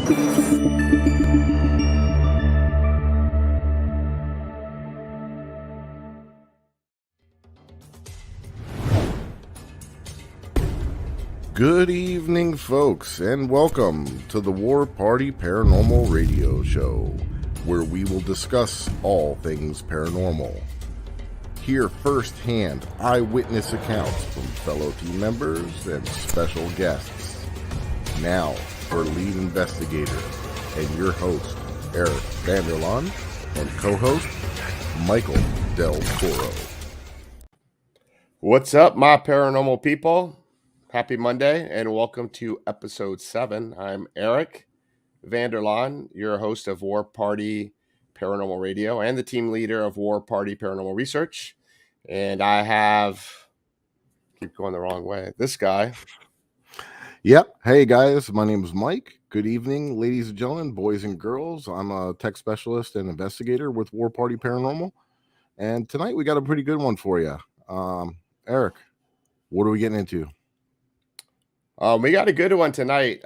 Good evening, folks, and welcome to the War Party Paranormal Radio Show, where we will discuss all things paranormal. Hear firsthand eyewitness accounts from fellow team members and special guests. Now, for lead investigator and your host, Eric Vanderlaan, and co-host, Michael Del Toro. What's up, my paranormal people? Happy Monday, and welcome to episode 7. I'm Eric Vanderlaan, your host of War Party Paranormal Radio and the team leader of War Party Paranormal Research. And I have, keep going the wrong way, this guy. Yep. Hey, guys, my name is Mike. Good evening, ladies and gentlemen, boys and girls. I'm a tech specialist and investigator with War Party Paranormal. And tonight we got a pretty good one for you. Eric, what are we getting into? We got a good one tonight.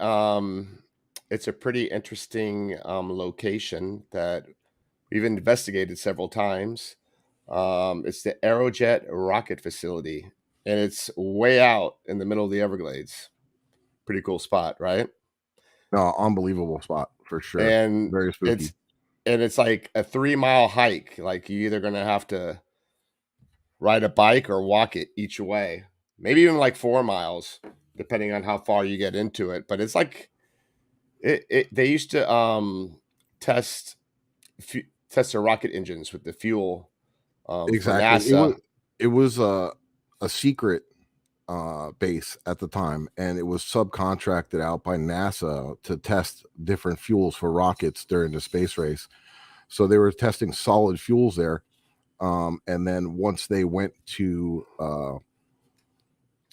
It's a pretty interesting location that we've investigated several times. It's the Aerojet rocket facility, and it's way out in the middle of the Everglades. Pretty cool spot, right? No, unbelievable spot for sure. And very spooky. It's like a 3-mile hike. Like you're either gonna have to ride a bike or walk it each way. Maybe even like 4 miles, depending on how far you get into it. But it's like they used to test the rocket engines with the fuel. Exactly. For NASA. It was a secret base at the time, and it was subcontracted out by NASA to test different fuels for rockets during the space race. So they were testing solid fuels there. And then once they went to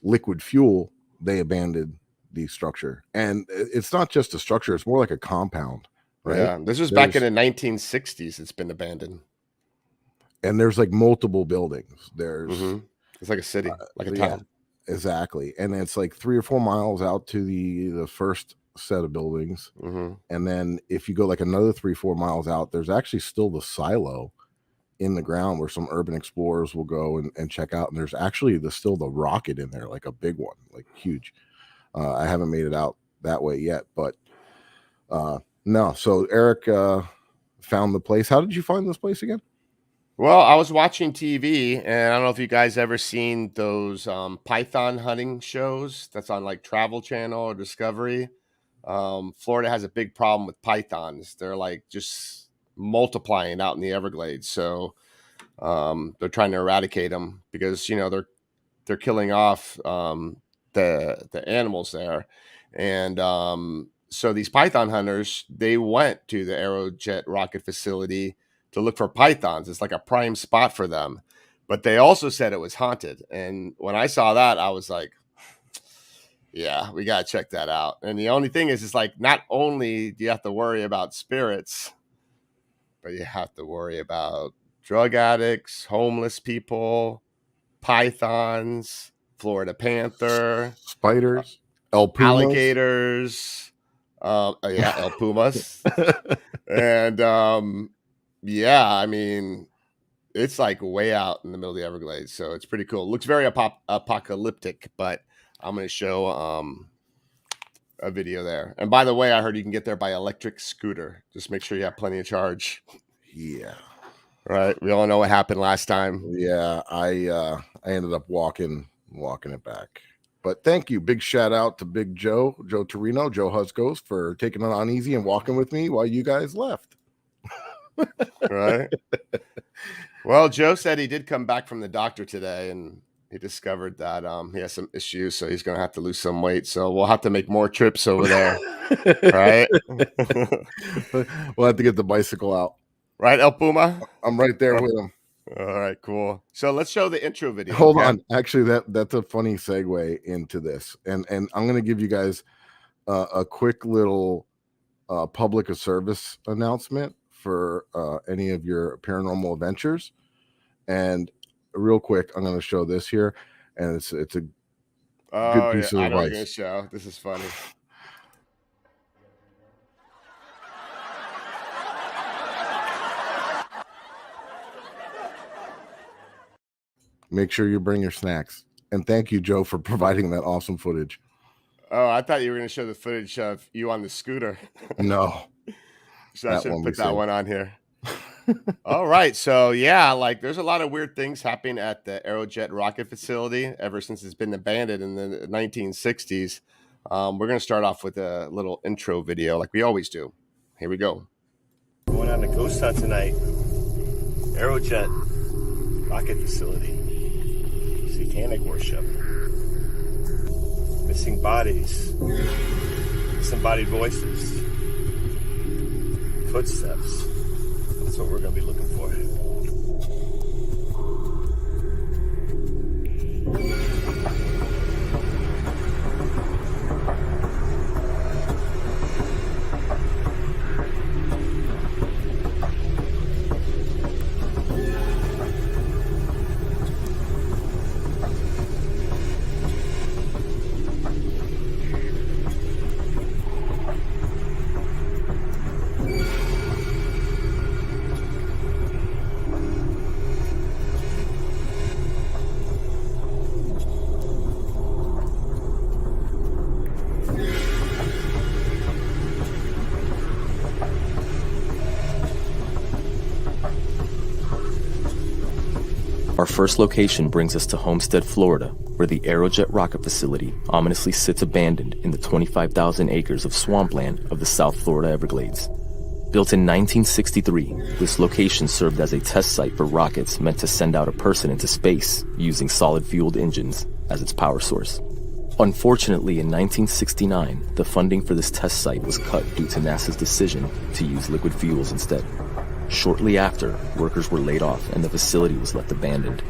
liquid fuel, they abandoned the structure. And it's not just a structure, it's more like a compound, right? Yeah, this was back in the 1960s. It's been abandoned. And there's like multiple buildings. There's it's like a city, like a town. Yeah, exactly. And it's like 3 or 4 miles out to the first set of buildings. And then if you go like another 3-4 miles out, there's actually still the silo in the ground where some urban explorers will go and check out. And there's actually still the rocket in there, like a big one, like huge. I haven't made it out that way yet, but no. So Eric found the place. How did you find this place again? Well, I was watching TV, and I don't know if you guys ever seen those python hunting shows that's on like Travel Channel or Discovery. Florida has a big problem with pythons. They're like just multiplying out in the Everglades. So they're trying to eradicate them because, you know, they're killing off the animals there. And so these python hunters, they went to the Aerojet rocket facility to look for pythons. It's like a prime spot for them. But they also said it was haunted. And when I saw that, I was like, yeah, we got to check that out. And the only thing is, it's like, not only do you have to worry about spirits, but you have to worry about drug addicts, homeless people, pythons, Florida panther, spiders, El Pumas, alligators, El Pumas. And yeah, I mean, it's like way out in the middle of the Everglades, so it's pretty cool. It looks very apocalyptic, but I'm going to show a video there. And by the way, I heard you can get there by electric scooter. Just make sure you have plenty of charge. Yeah. Right. We all know what happened last time. Yeah, I ended up walking it back. But thank you. Big shout out to Big Joe Torino, Joe Huscos, for taking it on easy and walking with me while you guys left. Right. Well, Joe said he did come back from the doctor today, and he discovered that he has some issues, so he's going to have to lose some weight. So we'll have to make more trips over there. Right. We'll have to get the bicycle out. Right, El Puma? I'm right there with him. All right, cool. So let's show the intro video. Hold on. Actually, that's a funny segue into this. And I'm going to give you guys a quick little public service announcement for any of your paranormal adventures. And real quick, I'm going to show this here. And it's a good piece of advice. Show. This is funny. Make sure you bring your snacks. And thank you, Joe, for providing that awesome footage. Oh, I thought you were going to show the footage of you on the scooter. No, So I that should one we put that saved. one on here. All right. So, yeah, like there's a lot of weird things happening at the Aerojet rocket facility ever since it's been abandoned in the 1960s. We're going to start off with a little intro video like we always do. Here we go. Going on a ghost hunt tonight. Aerojet rocket facility. Satanic worship. Missing bodies. Disembodied voices. Footsteps. That's what we're going to be looking for. Our first location brings us to Homestead, Florida, where the Aerojet rocket facility ominously sits abandoned in the 25,000 acres of swampland of the South Florida Everglades. Built in 1963, this location served as a test site for rockets meant to send out a person into space using solid-fueled engines as its power source. Unfortunately, in 1969, the funding for this test site was cut due to NASA's decision to use liquid fuels instead. Shortly after, workers were laid off and the facility was left abandoned.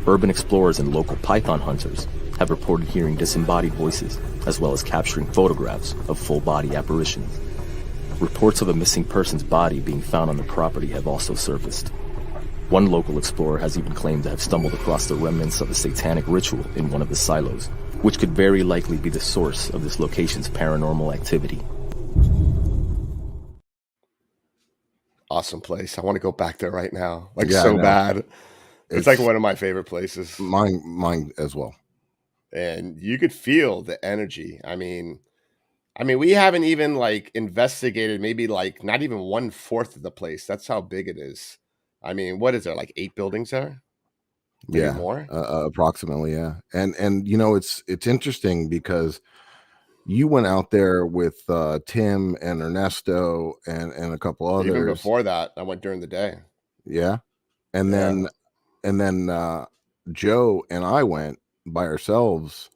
Urban explorers and local python hunters have reported hearing disembodied voices, as well as capturing photographs of full-body apparitions. Reports of a missing person's body being found on the property have also surfaced. One local explorer has even claimed to have stumbled across the remnants of a satanic ritual in one of the silos, which could very likely be the source of this location's paranormal activity. Awesome place. I want to go back there right now. Like Yeah, I so know. bad. It's like one of my favorite places. Mine as well. And you could feel the energy. I mean, we haven't even like investigated maybe like not even 1/4 of the place. That's how big it is. I mean, what is there, like 8 buildings there? Maybe Yeah, more? approximately, yeah. And you know, it's interesting because you went out there with Tim and Ernesto and a couple Even others. before that, I went during the day. Yeah. And Yeah. then Joe and I went by ourselves,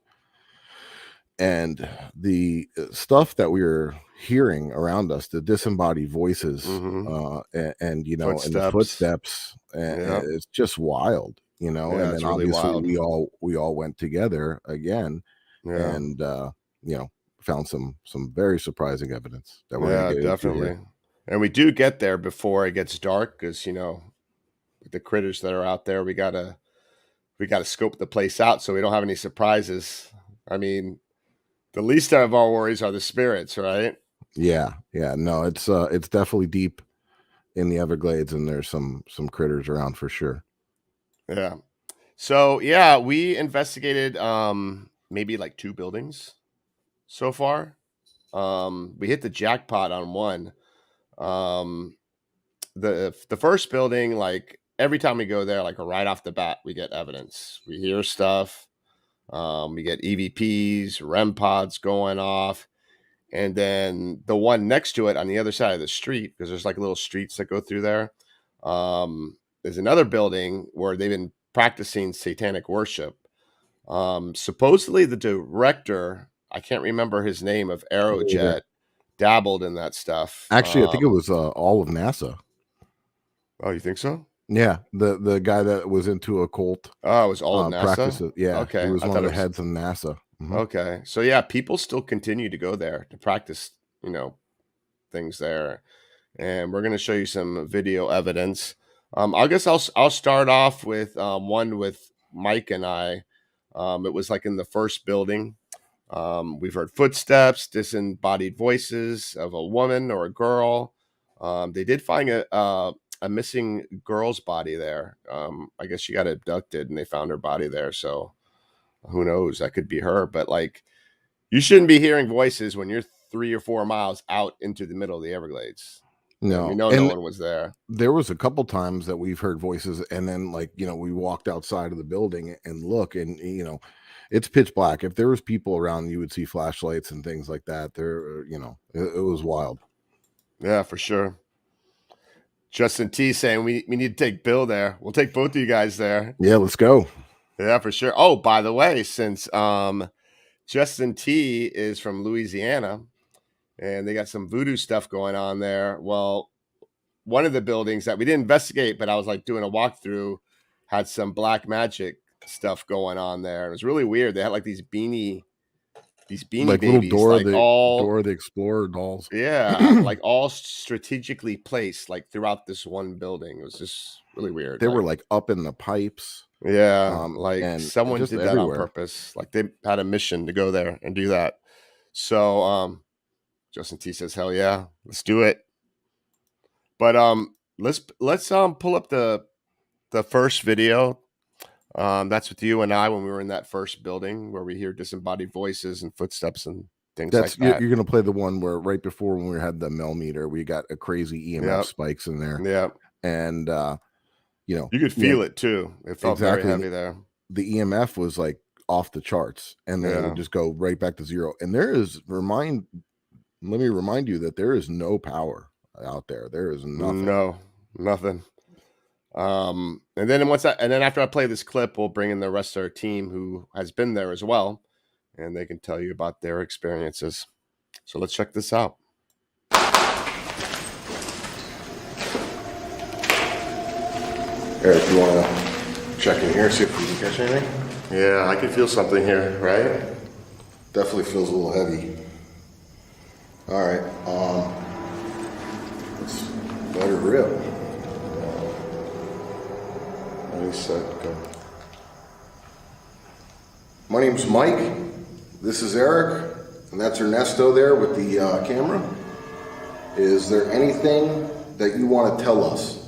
and the stuff that we were hearing around us, the disembodied voices, Mhm. and you know, and the Footsteps. footsteps, Yeah. it's just wild, you know. Yeah, And it's then really obviously wild. we all went together again, Yeah. and you know, found some very surprising evidence that we're going Yeah, to get into definitely. here. And we do get there before it gets dark because, you know, with the critters that are out there, we gotta scope the place out so we don't have any surprises. I mean, the least of our worries are the spirits, right? Yeah, yeah, no, it's definitely deep in the Everglades, and there's some critters around for sure. Yeah. So yeah, we investigated maybe like 2 buildings so far. We hit the jackpot on one. Um the first building, like every time we go there, like right off the bat, we get evidence. We hear stuff. We get EVPs, REM pods going off. And then the one next to it on the other side of the street, because there's like little streets that go through there, there's another building where they've been practicing satanic worship. Supposedly, the director, I can't remember his name, of Me either. Aerojet, dabbled in that stuff. Actually, I think it was all of NASA. Oh, you think so? Yeah, the guy that was into occult Oh, it was all of NASA? practices. Yeah, he Okay. was I one of thought it the was heads of NASA. Mhm. okay. So yeah, people still continue to go there to practice, you know, things there. And we're gonna show you some video evidence. I guess I'll start off with one with Mike and I. It was like in the first building. We've heard footsteps, disembodied voices of a woman or a girl. They did find a missing girl's body there. I guess she got abducted and they found her body there. So who knows? That could be her. But like, you shouldn't be hearing voices when you're 3 or 4 miles out into the middle of the Everglades. No, we know no one was there. There was a couple times that we've heard voices, and then like, you know, we walked outside of the building and look, and you know, it's pitch black. If there was people around, you would see flashlights and things like that. There, you know, it was wild. Yeah, for sure. Justin T saying we need to take Bill there. We'll take both of you guys there. Yeah, let's go. Yeah, for sure. Oh, by the way, since Justin T is from Louisiana and they got some voodoo stuff going on there. Well, one of the buildings that we didn't investigate, but I was like doing a walkthrough, had some black magic stuff going on there. It was really weird. They had like these beanie like babies, little like Dora the Explorer dolls. Yeah, like all strategically placed like throughout this one building. It was just really weird. They were like up in the pipes. Yeah, like someone did that everywhere. on purpose. Like they had a mission to go there and do that. So Justin T says, "Hell yeah, let's do it." But let's pull up the first video. That's with you and I when we were in that first building where we hear disembodied voices and footsteps and things like that. You're gonna play the one where right before when we had the millimeter, we got a crazy EMF spikes in there. Yeah, and you know, you could feel it too. It felt very heavy there. The EMF was like off the charts, and then it would just go right back to zero. And let me remind you that there is no power out there. There is nothing. No, nothing. And then after I play this clip, we'll bring in the rest of our team who has been there as well, and they can tell you about their experiences. So let's check this out. Eric, you want to check in here, see if we can catch anything? Yeah, I can feel something here, right? Definitely feels a little heavy. All right, let's let it rip. Ready, set, go. My name's Mike. This is Eric, and that's Ernesto there with the camera. Is there anything that you want to tell us?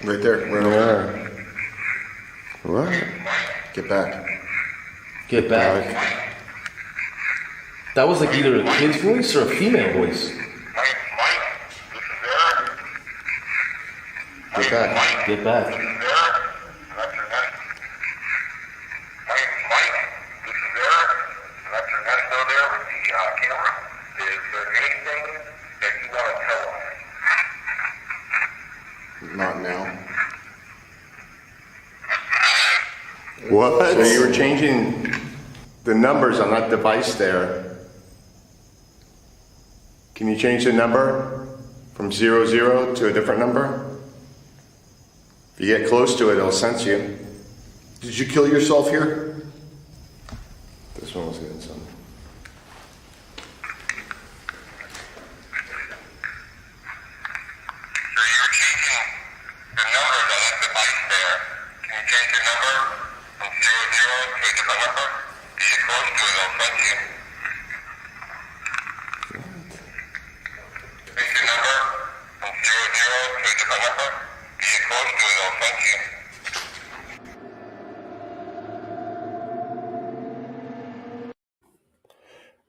Right there, right over there. What? Get back. Get back. That was like either a kid's voice or a female voice. Get back. Get back. Not now. What? So you were changing the numbers on that device there. Can you change the number from 00 to a different number? If you get close to it, it'll sense you. Did you kill yourself here? This one was getting some.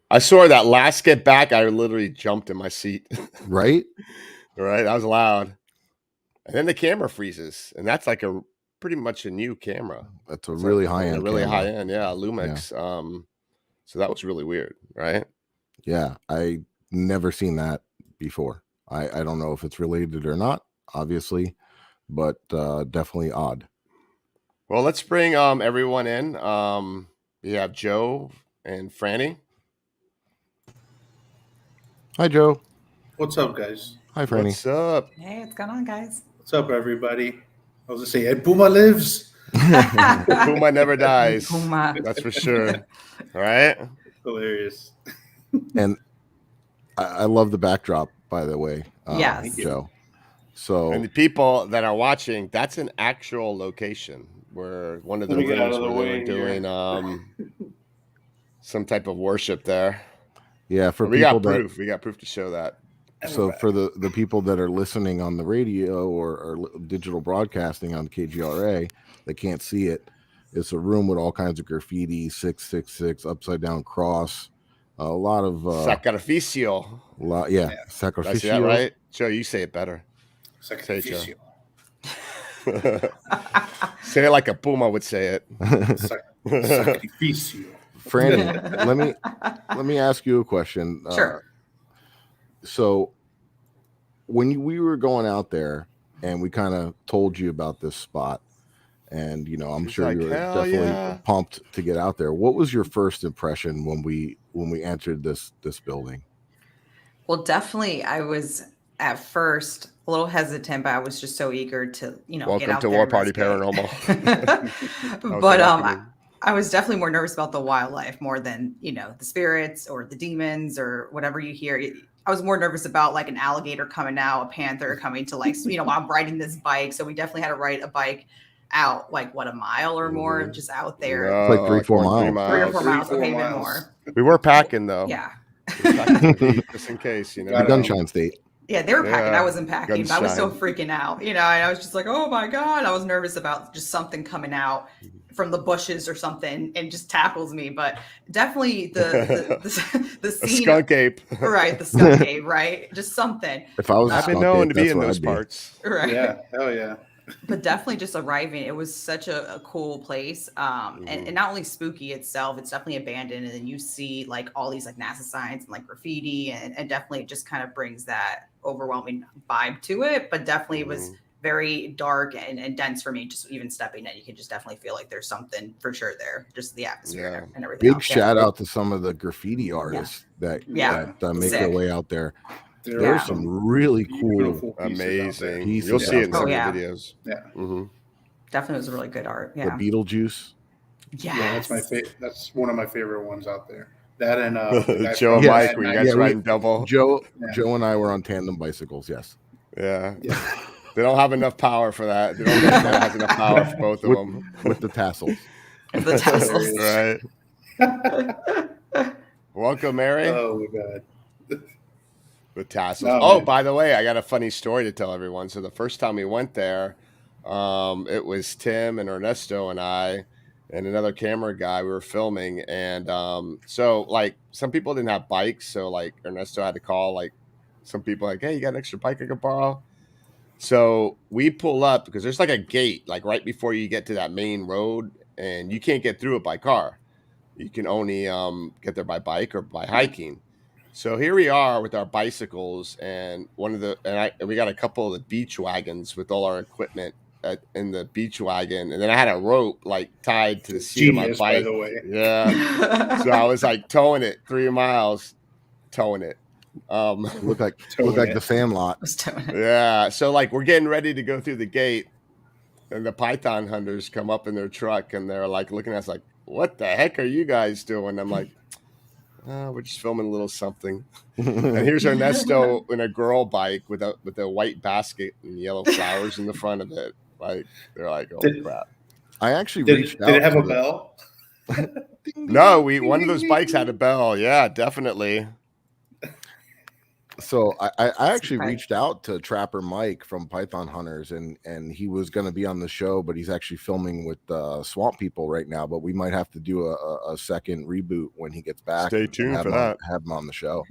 I saw that last get back. I literally jumped in my seat. Right? Right. That was loud. And then the camera freezes. And that's like pretty much a new camera. That's really high end. Really high end. Yeah. Lumix. Yeah. So that was really weird. Right. Yeah. I never seen that before. I don't know if it's related or not, obviously, but definitely odd. Well, let's bring everyone in. We have Joe and Franny. Hi, Joe. What's up, guys? Hi, Franny. What's up? Hey, what's going on, guys? What's up, everybody? I was gonna say, Ed Puma lives. Puma never dies. Puma. That's for sure. All right. Hilarious. And I love the backdrop, by the way. Yes. Joe. So, and the people that are watching, that's an actual location where one of the rooms where they were doing some type of worship there. Yeah, for we people got proof. We got proof to show that. So for the people that are listening on the radio or digital broadcasting on KGRA, they can't see it. It's a room with all kinds of graffiti, 666, upside down cross, a lot of sacrificio. Yeah, Did I sacrificio. say that right? Joe, you say it better. Sacrificio. Say it like a Puma would say it. Sacrificio. Franny, let me ask you a question. Sure. So when we were going out there and we kind of told you about this spot, and I'm sure you were definitely pumped to get out there. What was your first impression when we entered this building? Well, definitely I was at first a little hesitant, but I was just so eager to, Welcome get out to there. War Party Paranormal. But I was definitely more nervous about the wildlife more than, the spirits or the demons or whatever you hear. I was more nervous about like an alligator coming out, a panther coming to while I'm riding this bike. So we definitely had to ride a bike out like a mile or more, just out there. No, like 3-4 miles. 3 or 4 miles, okay, even more. We were packing though. Yeah. Just in case, The Gunshine State. Yeah, they were packing. I wasn't packing, but I was so freaking out, and I was just like, oh my God. I was nervous about just something coming out from the bushes or something and just tackles me. But definitely the scene. Skunk ape. Right, the skunk ape, right? Just something. If I was I've been known to be in those parts. Right. Yeah, hell yeah. But definitely just arriving, it was such a cool place. And not only spooky itself, it's definitely abandoned. And then you see like all these like NASA signs and like graffiti and definitely just kind of brings that overwhelming vibe to it. But definitely it was very dark and dense for me. Just even stepping in, you can just definitely feel like there's something for sure there. Just the atmosphere and everything. Big shout out to some of the graffiti artists that make their way out there. There's some really cool, amazing pieces. You'll see it in some of the videos. Yeah. Definitely was a really good art. Yeah. The Beetlejuice. Yeah, that's my favorite. That's one of my favorite ones out there. That and Joe and Mike, were you guys riding double? Joe and I were on tandem bicycles. Yes. Yeah. They don't have enough power for that. They don't have enough power for both of them with the tassels. The tassels. Right. Welcome, Mary. Oh my God. With tassels. Oh, by the way, I got a funny story to tell everyone. So the first time we went there, it was Tim and Ernesto and I and another camera guy. We were filming, and so like some people didn't have bikes, so like Ernesto had to call like some people like, hey, you got an extra bike I could borrow? So we pull up because there's like a gate like right before you get to that main road, and you can't get through it by car. You can only get there by bike or by hiking. So here we are with our bicycles, and we got a couple of the beach wagons with all our equipment in the beach wagon, and then I had a rope like tied to the seat of my bike. By the way. Yeah, so I was like towing it 3 miles, towing it. Look like the Sandlot. Yeah, so like we're getting ready to go through the gate, and the python hunters come up in their truck, and they're like looking at us like, "What the heck are you guys doing?" I'm like, we're just filming a little something. And here's Ernesto in a girl bike with a white basket and yellow flowers in the front of it. Like they're like, oh crap. I actually reached out. Did it have a bell? No, one of those bikes had a bell. Yeah, definitely. So I actually reached out to Trapper Mike from Python Hunters, and he was going to be on the show, but he's actually filming with Swamp People right now. But we might have to do a second reboot when he gets back. Stay tuned for that. Have him on the show.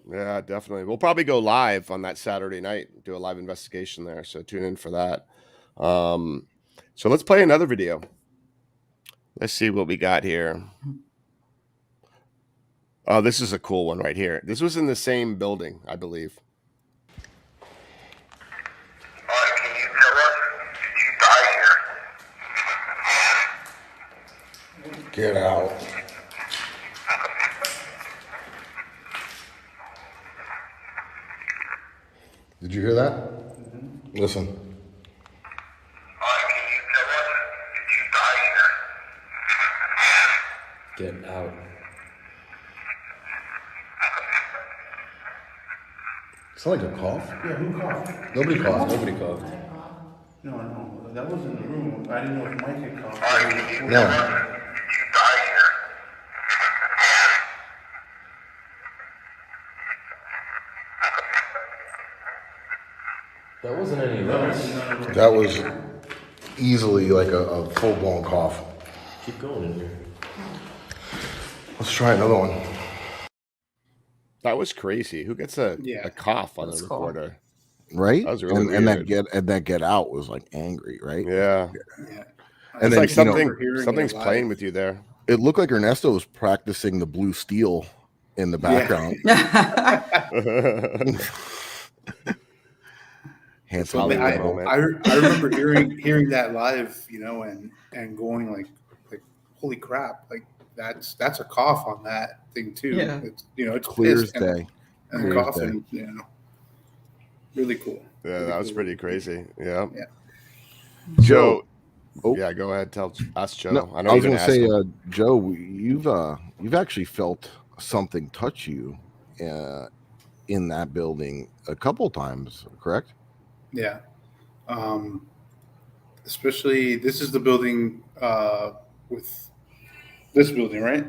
Yeah, definitely. We'll probably go live on that Saturday night, do a live investigation there. So tune in for that. So let's play another video. Let's see what we got here. Oh, this is a cool one right here. This was in the same building, I believe. Can you tell us, did you die here? Get out. Did you hear that? Mm-hmm. Listen. Can you tell us, did you die here? Get out. Sound like a cough? Yeah, who coughed? Nobody coughed. Nobody coughed. No. That was in the room. I didn't know if Mike had coughed. No. Did you die here? That wasn't any of those. That was easily like a full-blown cough. Keep going in here. Let's try another one. That was crazy. Who gets a cough on That's the cool. recorder? Right? That was really and weird. that get out was like angry, right? Yeah. And It's then, like something's playing with you there. it looked like Ernesto was practicing the blue steel in the background. Hands So Hollywood I moment. remember hearing that live, you know, and going like holy crap, like that's a cough on that thing too. Yeah. It's, you know, it's Clear as pissed and day. and coughing, you know. Really cool. Yeah, Really that was cool. pretty crazy. Yeah. Yeah. Joe. Yeah, go ahead. Ask Joe. No, I know I was you're going to gonna say, ask him. Joe, you've actually felt something touch you in that building a couple times, correct? Yeah. Especially this is the building with this building, right?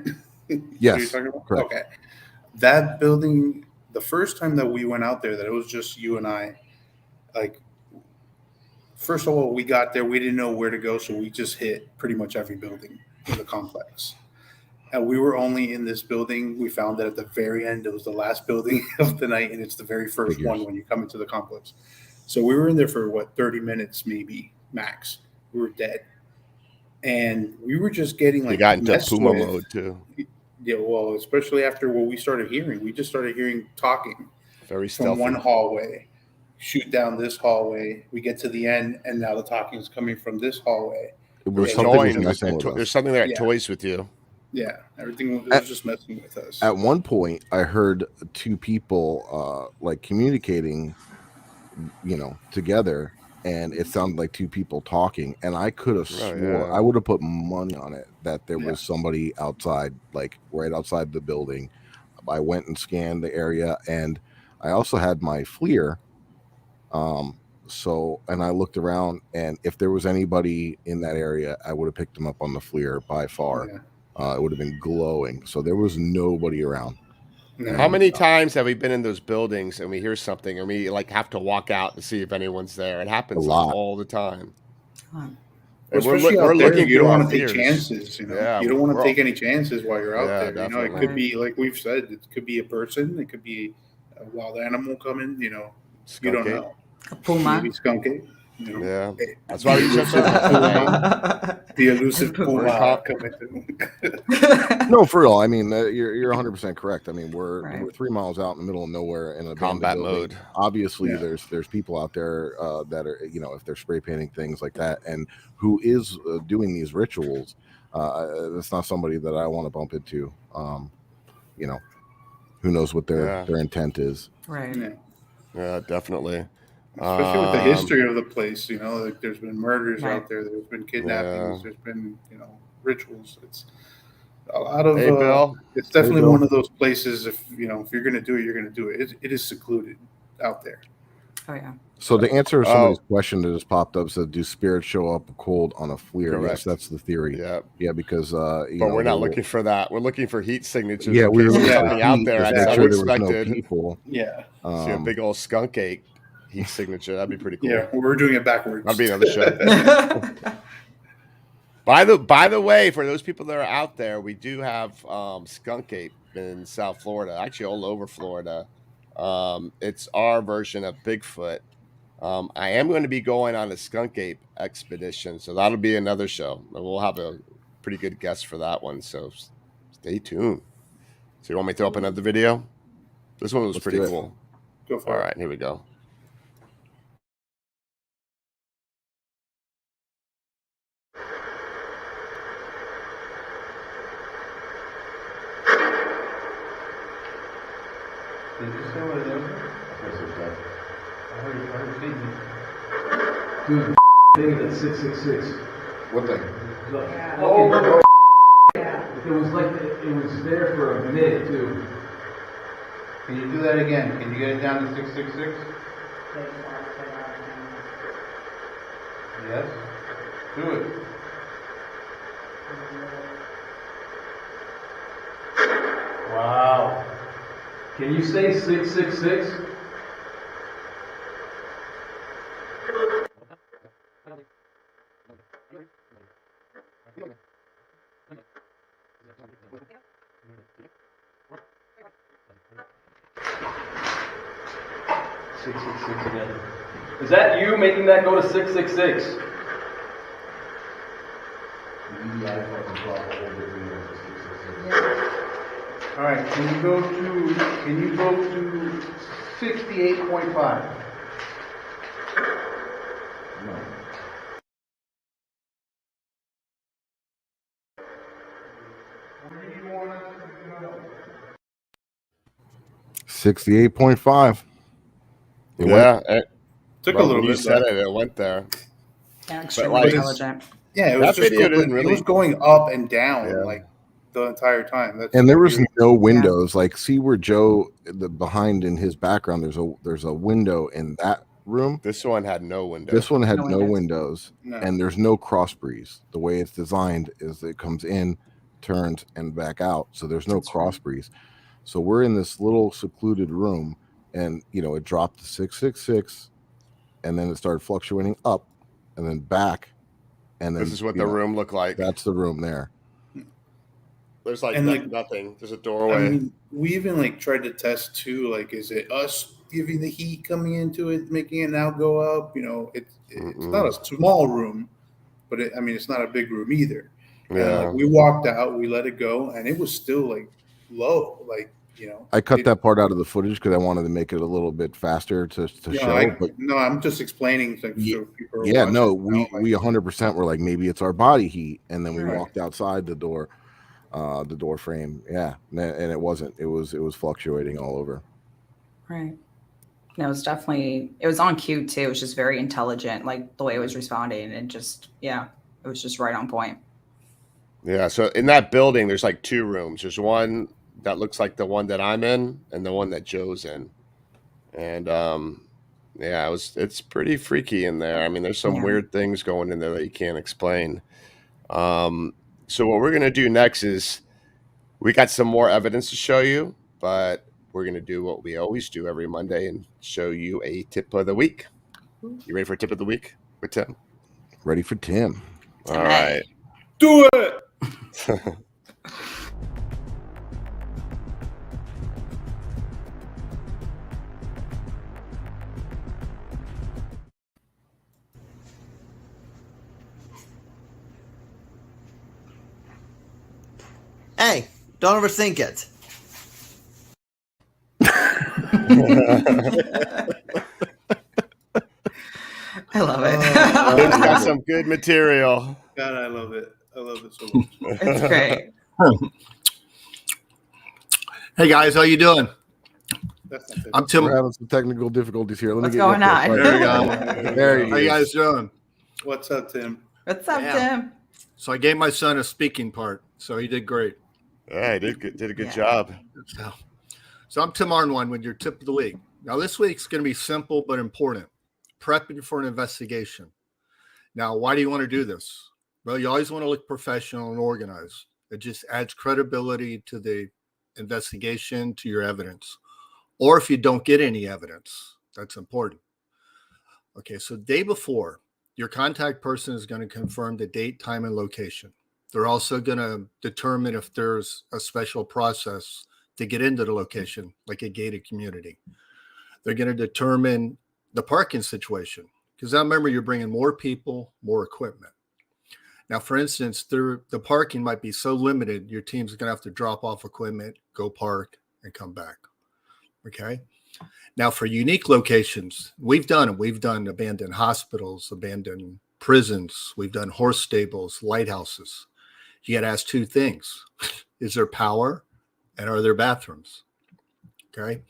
Yes, You're talking about? correct. Okay. That building, the first time that we went out there, that it was just you and I, like, first of all, we got there, we didn't know where to go, so we just hit pretty much every building in the complex. And we were only in this building. We found that at the very end, it was the last building of the night, and it's the very first one when you come into the complex. So we were in there for 30 minutes, maybe max. We were dead. And we were just getting You like got into messed Puma with. mode too. Yeah, well, especially after what we started hearing. We just started hearing talking Very from stealthy. one hallway, shoot down this hallway. We get to the end, and now the talking is coming from this hallway. It was Yeah, something was join with messing that with us. There's something there that Yeah. toys with you. Yeah, everything was just messing with us. At one point, I heard two people like communicating, you know, together, and it sounded like two people talking. And I could have swore, I would have put money on it that there was somebody outside, like right outside the building. I went and scanned the area, and I also had my FLIR. So, and I looked around, and if there was anybody in that area, I would have picked them up on the FLIR by far. Yeah. It would have been glowing. So there was nobody around. No. How many times have we been in those buildings and we hear something and we like have to walk out to see if anyone's there? It happens A lot. all the time. Well, And especially we're out there, looking you through don't our want to take fears. chances. You know, Yeah, you don't want we're to all- take any chances while you're out Yeah, there. You know, it definitely. could be like we've said, it could be a person, it could be a wild animal coming. You know, you don't Skunk ape. know. A puma. Maybe skunk ape. You know, Yeah. Eh, That's why we use our the elusive Puma. puma coming through. No, for real. I mean, you're 100% correct. I mean, we're Right. 3 miles out in the middle of nowhere in a Combat building. mode. Obviously, Yeah. there's people out there that are, you know, if they're spray painting things like that, and who is doing these rituals. That's not somebody that I want to bump into. You know, who knows what their intent is. Right. Yeah. Yeah, definitely. Especially with the history of the place, you know, like there's been murders Right. out there, there's been kidnappings, Yeah. there's been, you know, rituals. It's a lot of. Hey, Bill. It's definitely Bill. one of those places. If you know, if you're going to do it, you're going to do it. It is secluded out there. Oh yeah. So to answer somebody's question that just popped up, said, "Do spirits show up cold on a FLIR?" Correct. Yes, that's the theory. Yeah. Yeah, because But we're not looking for that. We're looking for heat signatures. Yeah, in we were case looking there's for something out there heat, that's make sure there was no unexpected. people. Yeah. See a big old skunk ape heat signature. That'd be pretty cool. Yeah, we're doing it backwards. That'd be another show. By the way, for those people that are out there, we do have skunk ape in South Florida, actually all over Florida. It's our version of Bigfoot. I am going to be going on a skunk ape expedition, so that'll be another show. We'll have a pretty good guest for that one, so stay tuned. So you want me to throw up another video? This one was Let's pretty do it. cool. Go for All it. right, here we go. Did you say what it is? I heard statement. Dude, thing at 666. What thing? Oh, it was like, it was there for a minute too. Can you do that again? Can you get it down to 666? Yes? Do it. Wow. Can you say 666? Again. Is that you making that go to 666? All right, can you go to 68.5? Where do you want us to go? 68.5. Yeah, Took a well, little when you bit. said But it went there. Yeah, extremely like- intelligent. yeah, it was That just video going, didn't really- it was going up and down Yeah. like the entire time. That's And there was weird. no windows. Like, see where Joe, the behind in his background, there's a window in that room. This one had no window. This one had No no windows. windows, No. and there's no cross breeze. The way it's designed is it comes in, turns, and back out. So there's no That's cross right. breeze. So we're in this little secluded room, and it dropped to 666, and then it started fluctuating up, and then back, and then This is what the room looked like. That's the room there. There's like, And, like, nothing. There's a I doorway. mean, we even like tried to test too. Like, is it us giving the heat coming into it, making it now go up? It's not a small room, but it's not a big room either. And Yeah. like, we walked out, we let it go, and it was still like low. Like, I cut that part out of the footage because I wanted to make it a little bit faster to show. But no, I'm just explaining things so people are yeah, watching, no, like, we 100% were like, maybe it's our body heat, and then we Right. walked outside the door frame. Yeah, and it wasn't. It was fluctuating all over. Right. No, it was on cue too. It was just very intelligent, like the way it was responding, and just, yeah, it was just right on point. Yeah. So in that building, there's like two rooms. There's one that looks like the one that I'm in, and the one that Joe's in. And yeah, it's pretty freaky in there. I mean, there's some Yeah. weird things going in there that you can't explain. So what we're gonna do next is we got some more evidence to show you, but we're gonna do what we always do every Monday and show you a tip of the week. You ready for a tip of the week with Tim? Ready for Tim? All right. do it. Hey, don't overthink it. I love it. Tim's got some good material. God, I love it. I love it so much. It's great. Hey guys, how you doing? That's not I'm Tim. We're having some technical difficulties here. Let What's me get going you up on? there. There you go. There he How you is. guys doing? What's up, Tim? What's up, Yeah. Tim? So I gave my son a speaking part, so he did great. Yeah, did a good Yeah. job. So I'm Tim Arnwine with your tip of the week. Now this week's going to be simple but important. Prepping for an investigation. Now, why do you want to do this? Well, you always want to look professional and organized. It just adds credibility to the investigation, to your evidence. Or if you don't get any evidence, that's important. Okay, so day before, your contact person is going to confirm the date, time, and location. They're also going to determine if there's a special process to get into the location, like a gated community. They're going to determine the parking situation, because I remember you're bringing more people, more equipment. Now, for instance, the parking might be so limited, your team's going to have to drop off equipment, go park, and come back. Okay. Now, for unique locations, we've done it. We've done abandoned hospitals, abandoned prisons. We've done horse stables, lighthouses. You got to ask two things. Is there power, and are there bathrooms? Okay.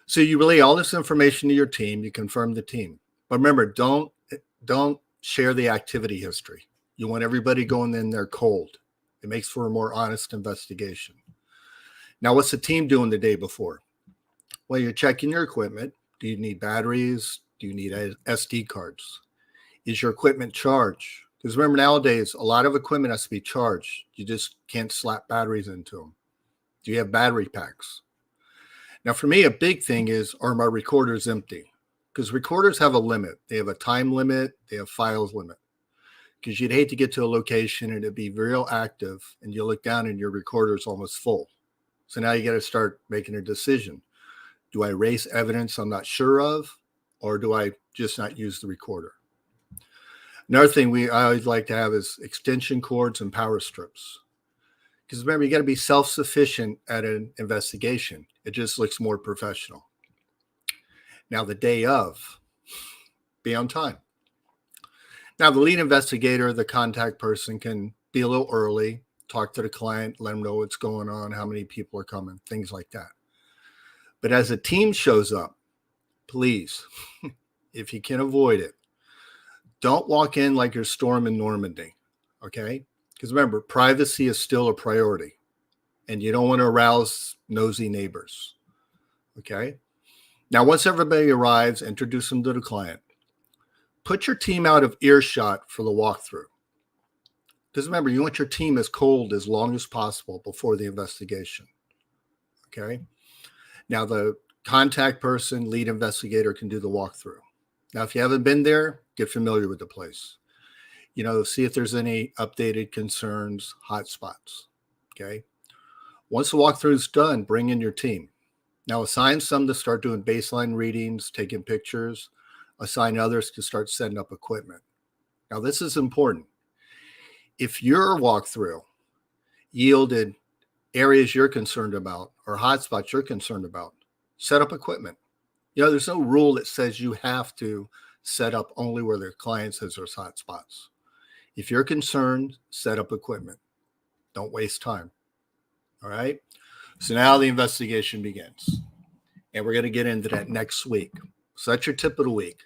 So you relay all this information to your team. You confirm the team. But remember, don't share the activity history. You want everybody going in there cold. It makes for a more honest investigation. Now, what's the team doing the day before? Well, you're checking your equipment. Do you need batteries? Do you need SD cards? Is your equipment charged? Because remember, nowadays, a lot of equipment has to be charged. You just can't slap batteries into them. Do you have battery packs? Now, for me, a big thing is, are my recorders empty? Because recorders have a limit. They have a time limit. They have files limit. Because you'd hate to get to a location and it'd be real active and you look down and your recorder's almost full. So now you got to start making a decision. Do I erase evidence I'm not sure of, or do I just not use the recorder? Another thing I always like to have is extension cords and power strips. Because remember, you got to be self-sufficient at an investigation. It just looks more professional. Now, the day of, be on time. Now, the lead investigator, the contact person, can be a little early, talk to the client, let them know what's going on, how many people are coming, things like that. But as a team shows up, please, if you can avoid it, don't walk in like you're storming Normandy, okay? Because remember, privacy is still a priority, and you don't want to arouse nosy neighbors, okay? Now, once everybody arrives, introduce them to the client. Put your team out of earshot for the walkthrough. Because remember, you want your team as cold as long as possible before the investigation, okay? Now, the contact person, lead investigator can do the walkthrough. Now, if you haven't been there, get familiar with the place. See if there's any updated concerns, hotspots, okay? Once the walkthrough is done, bring in your team. Now, assign some to start doing baseline readings, taking pictures. Assign others to start setting up equipment. Now, this is important. If your walkthrough yielded areas you're concerned about or hotspots you're concerned about, set up equipment. There's no rule that says you have to set up only where the client says there's hotspots. If you're concerned, set up equipment. Don't waste time. All right? So now the investigation begins. And we're going to get into that next week. So that's your tip of the week.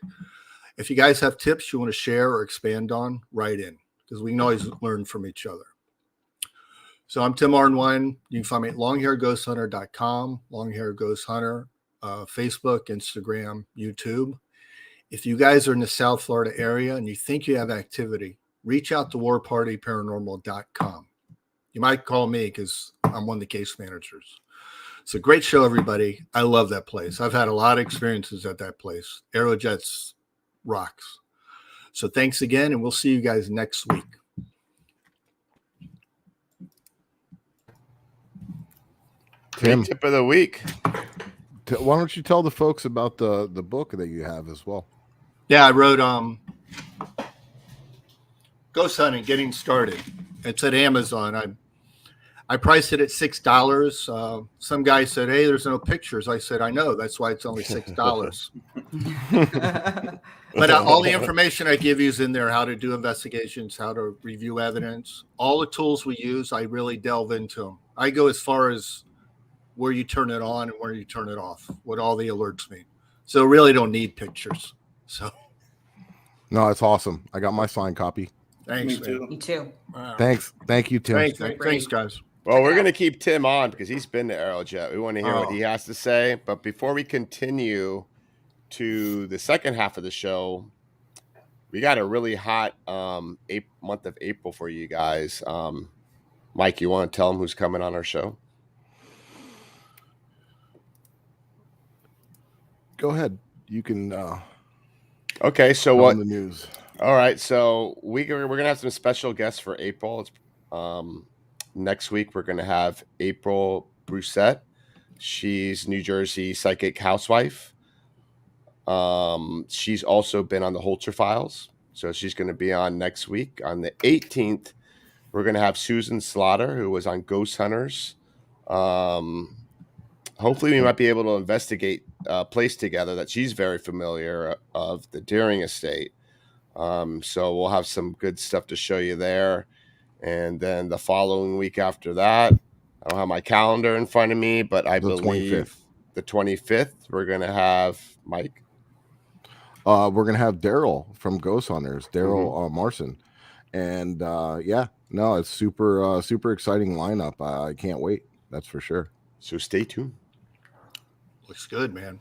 If you guys have tips you want to share or expand on, write in, because we can always learn from each other. So I'm Tim Arnwine. You can find me at longhairghosthunter.com, longhairghosthunter, Facebook, Instagram, YouTube. If you guys are in the South Florida area and you think you have activity, reach out to warpartyparanormal.com. You might call me because I'm one of the case managers. It's a great show, everybody. I love that place. I've had a lot of experiences at that place. Aerojets rocks. So thanks again, and we'll see you guys next week. Tim, tip of the week. Why don't you tell the folks about the book that you have as well? Yeah, I wrote Ghost Hunting, Getting Started. It's at Amazon. I priced it at $6. Some guy said, "Hey, there's no pictures." I said, "I know. That's why it's only $6." But all the information I give you is in there: how to do investigations, how to review evidence, all the tools we use. I really delve into them. I go as far as where you turn it on and where you turn it off, what all the alerts mean. So really don't need pictures. So no, it's awesome. I got my signed copy. Thanks. Me too. Wow. Thanks, you, Tim. Thanks, guys. Well, we're going to keep Tim on because he's been to Aerojet. We want to hear what he has to say. But before we continue to the second half of the show, we got a really hot month of April for you guys. Mike, you want to tell them who's coming on our show? Go ahead. You can. Okay, so what? The news. All right, so we're gonna have some special guests for April. It's next week. We're gonna have April Brusette. She's New Jersey psychic housewife. She's also been on the Holzer Files, so she's gonna be on next week. On the 18th, we're gonna have Susan Slaughter, who was on Ghost Hunters. Hopefully, we might be able to investigate a place together that she's very familiar of, the Deering Estate. So we'll have some good stuff to show you there. And then the following week after that, I don't have my calendar in front of me, but I believe the 25th, we're going to have Mike. We're going to have Daryl from Ghost Hunters, Daryl Marson. And it's super exciting lineup. I can't wait. That's for sure. So stay tuned. Looks good, man.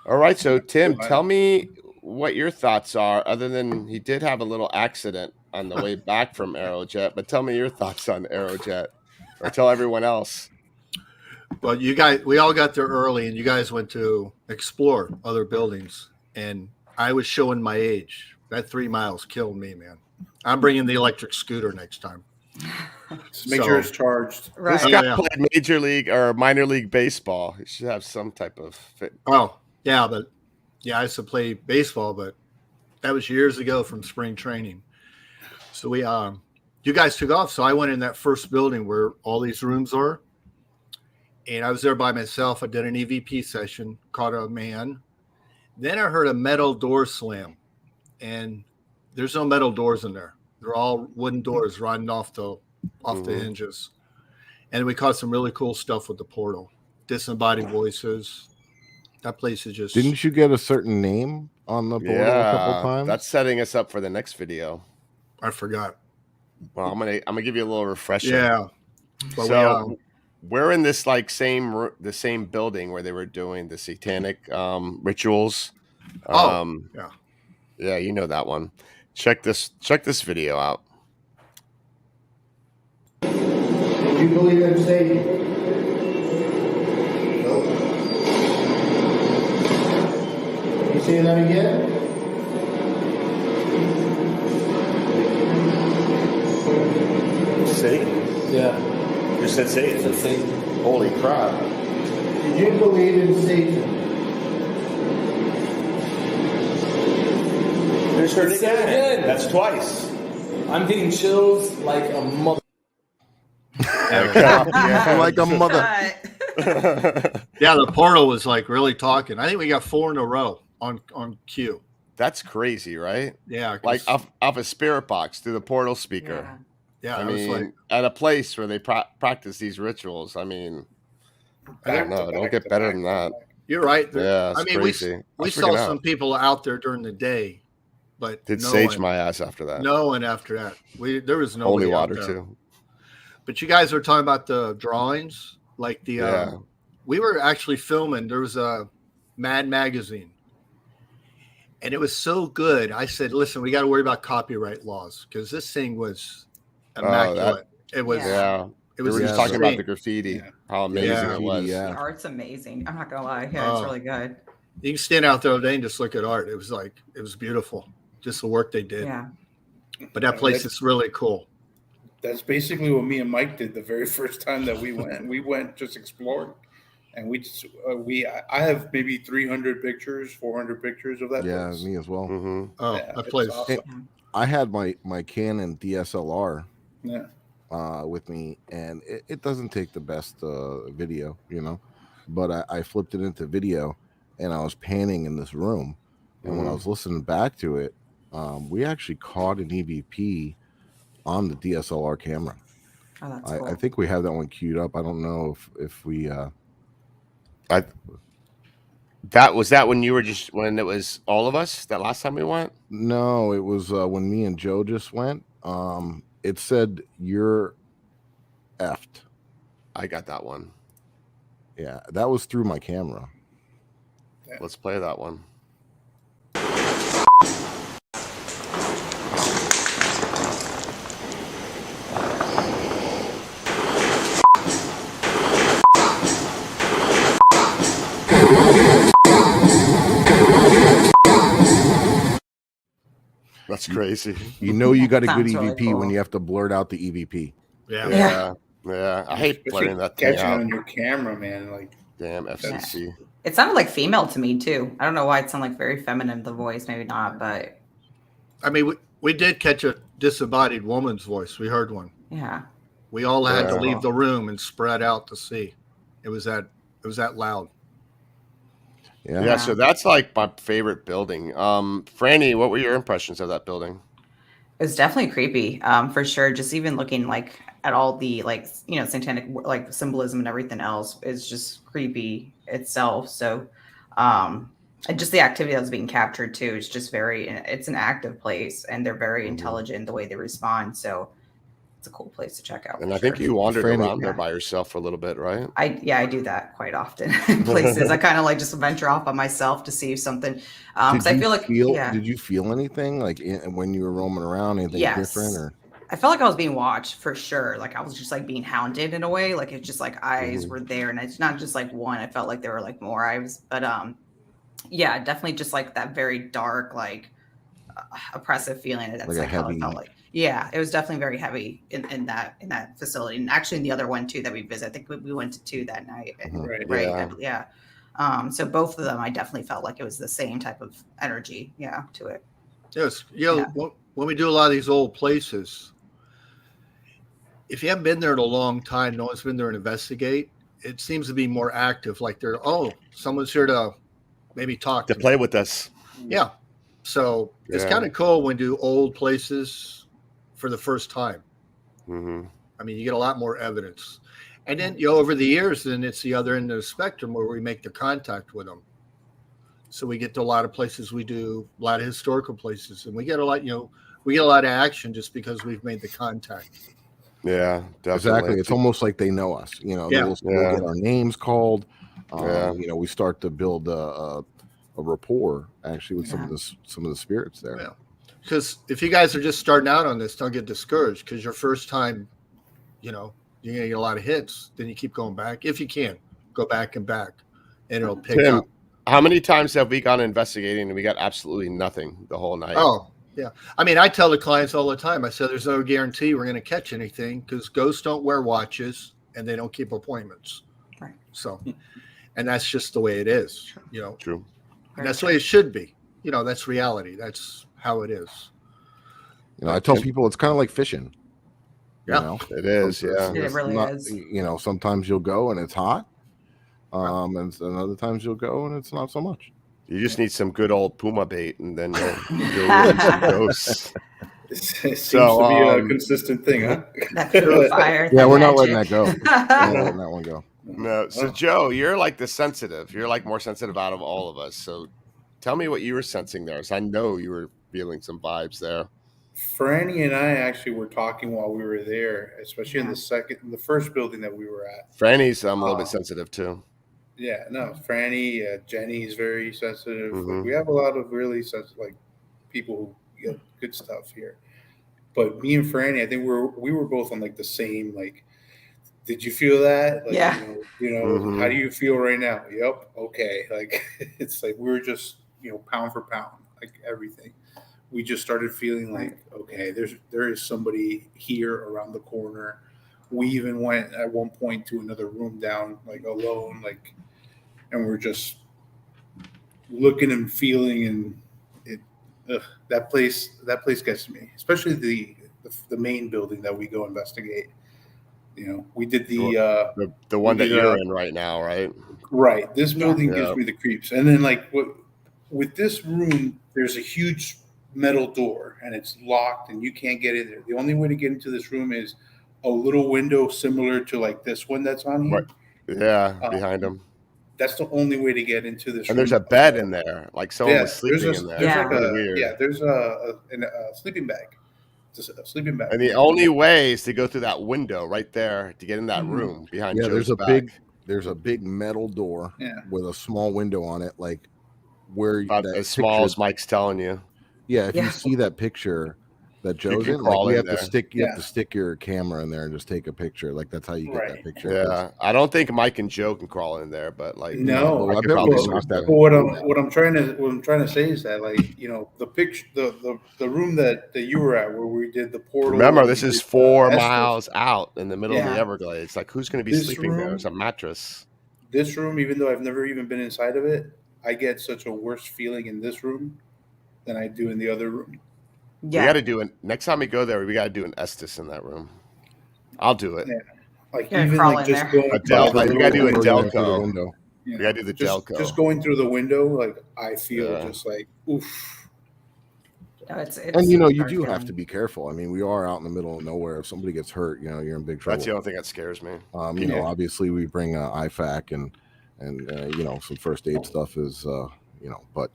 All right. So Tim, tell me what your thoughts are, other than he did have a little accident on the way back from Aerojet, but tell me your thoughts on Aerojet, or tell everyone else. Well, you guys, we all got there early, and you guys went to explore other buildings, and I was showing my age. That 3 miles killed me, man. I'm bringing the electric scooter next time. Just make sure it's charged. Right. This guy played major league or minor league baseball. He should have some type of fit. Oh, yeah, but I used to play baseball, but that was years ago from spring training. So you guys took off. So I went in that first building where all these rooms are. And I was there by myself. I did an EVP session, caught a man. Then I heard a metal door slam. And there's no metal doors in there. They're all wooden doors riding off the hinges. And we caught some really cool stuff with the portal. Disembodied voices. That place is just... Didn't you get a certain name on the portal a couple times? That's setting us up for the next video. I forgot. Well, I'm gonna give you a little refresher. Yeah. But so we're in this like the same building where they were doing the satanic rituals. Yeah, you know that one. Check this video out. Do you believe in Satan? No. You say that again? Satan? Yeah. You said Satan. Said Satan. Holy crap. Did you believe in Satan? There's her again. That's twice. I'm getting chills like a mother. Like a mother. Yeah, the portal was like really talking. I think we got 4 in a row on cue. That's crazy, right? Yeah. Like off a spirit box through the portal speaker. Yeah, I mean, at a place where they practice these rituals. I mean, I don't know. Don't get better than that. You're right. Yeah, I mean, crazy. we saw some people out there during the day, but did sage my ass after that. No one after that. There was no holy water too. But you guys were talking about the drawings, like the we were actually filming. There was a Mad Magazine, and it was so good. I said, "Listen, we got to worry about copyright laws because this thing was immaculate." It was. Yeah. It was. We were just talking about the graffiti. How amazing it was. The art's amazing. I'm not gonna lie. Yeah, it's really good. You can stand out there all day and just look at art. It was beautiful. Just the work they did. Yeah. But that place is really cool. That's basically what me and Mike did the very first time that we went. We went just exploring, and I have maybe 300 pictures, 400 pictures of that. Yeah, place. me as well. Mm-hmm. Oh, yeah, that place. Awesome. I had my Canon DSLR. Yeah. With me, and it doesn't take the best video, but I flipped it into video, and I was panning in this room, and when I was listening back to it, we actually caught an EVP on the DSLR camera. Oh, that's cool. I think we have that one queued up. I don't know if we that was when you were when it was all of us that last time we went. No, it was when me and Joe just went. It said you're effed. I got that one. Yeah, that was through my camera. Yeah. Let's play that one. That's crazy. You got a good EVP when you have to blurt out the EVP. Yeah. I hate blurting that thing catching out on your camera, man. Like, damn FCC. Yeah. It sounded like female to me too. I don't know why it sounded like very feminine, the voice, maybe not, but I mean, we did catch a disembodied woman's voice. We heard one. Yeah. We all had to leave the room and spread out to see. It was that loud. Yeah, so that's like my favorite building. Franny, what were your impressions of that building? It was definitely creepy, for sure. Just even looking like at all the satanic like symbolism and everything else is just creepy itself. So, and just the activity that was being captured too is just it's an active place, and they're very intelligent in the way they respond. So it's a cool place to check out. And I think you wandered around there by yourself for a little bit, right? I do that quite often in places. I kind of like just venture off by myself to see something. I feel like did you feel anything like when you were roaming around? Anything different? Or I felt like I was being watched for sure. Like I was just like being hounded in a way. Like it's just like eyes were there, and it's not just like one. I felt like there were like more eyes. But yeah, definitely just like that very dark, like oppressive feeling. That's like how it felt like. Yeah, it was definitely very heavy in that facility, and actually in the other one too that we visited. I think we went to two that night. Right. Yeah. So both of them, I definitely felt like it was the same type of energy. Yeah, to it. Yes. When we do a lot of these old places, if you haven't been there in a long time, no one's been there to investigate, it seems to be more active. Like someone's here to maybe talk to play with us. Yeah. So it's kind of cool when you do old places for the first time. Mm-hmm. I mean, you get a lot more evidence. And then over the years, then it's the other end of the spectrum where we make the contact with them. So we get to a lot of places. We do a lot of historical places, and we get a lot of action just because we've made the contact. Yeah, definitely. Exactly. It's almost like they know us. We'll get our names called. We start to build a rapport actually with some of the spirits there. Yeah. Because if you guys are just starting out on this, don't get discouraged, because your first time, you're going to get a lot of hits. Then you keep going back. If you can, go back and back, and it'll pick up. How many times have we gone investigating and we got absolutely nothing the whole night? Oh, yeah. I mean, I tell the clients all the time, I said, there's no guarantee we're going to catch anything, because ghosts don't wear watches and they don't keep appointments. Right. So, and that's just the way it is, True. And that's the way it should be. That's reality. That's how it is. I tell people it's kind of like fishing. Yeah, it is. Yeah, it really is. Sometimes you'll go and it's hot. And other times you'll go and it's not so much. You just need some good old puma bait, and then you'll get some ghosts. It seems to be a consistent thing, huh? Yeah, we're not letting that go. We're not letting that one go. No. So Joe, you're like the sensitive. You're like more sensitive out of all of us. So tell me what you were sensing there. So I know you were feeling some vibes there. Franny and I actually were talking while we were there, especially in the first building that we were at. Franny's a little bit sensitive too. Yeah, no, Franny, Jenny's very sensitive. Mm-hmm. Like, we have a lot of really sensitive, people who get good stuff here. But me and Franny, I think we were both on the same did you feel that? Mm-hmm. How do you feel right now? Yep, okay. It's we were just pound for pound, everything. We just started feeling okay, there is somebody here around the corner. We even went at one point to another room down, alone, and we're just looking and feeling, and that place gets to me, especially the main building that we go investigate. We did the one that you're in right now, right? Right. This building gives me the creeps, and then with this room, there's a huge metal door, and it's locked, and you can't get in there. The only way to get into this room is a little window similar to this one that's on here. Right. Yeah, behind them. That's the only way to get into this room. And there's a bed in there, someone was sleeping in there. There's a sleeping bag. Just a sleeping bag. And the only way is to go through that window right there to get in that room behind Joe's back. There's a big metal door with a small window on it, where about as small as Mike's telling you. Yeah, if you see that picture that Joe's in, you have to stick your camera in there and just take a picture. That's how you get that picture. Yeah, I don't think Mike and Joe can crawl in there, but no. I could probably start that. What I'm trying to say is that the picture, the room that you were at where we did the portal. Remember, this is 4 miles out in the middle of the Everglades. Who's going to be sleeping there? It's a mattress. This room, even though I've never even been inside of it, I get such a worse feeling in this room than I do in the other room. Yeah. We got to do it next time we go there. We got to do an Estes in that room. I'll do it. Yeah. Even just going. We got to do a Delco. Yeah. We got to do the Delco. Just going through the window, I feel just oof. No, it's and you do have to be careful. I mean, we are out in the middle of nowhere. If somebody gets hurt, you're in big trouble. That's the only thing that scares me. Obviously we bring IFAC and some first aid stuff is but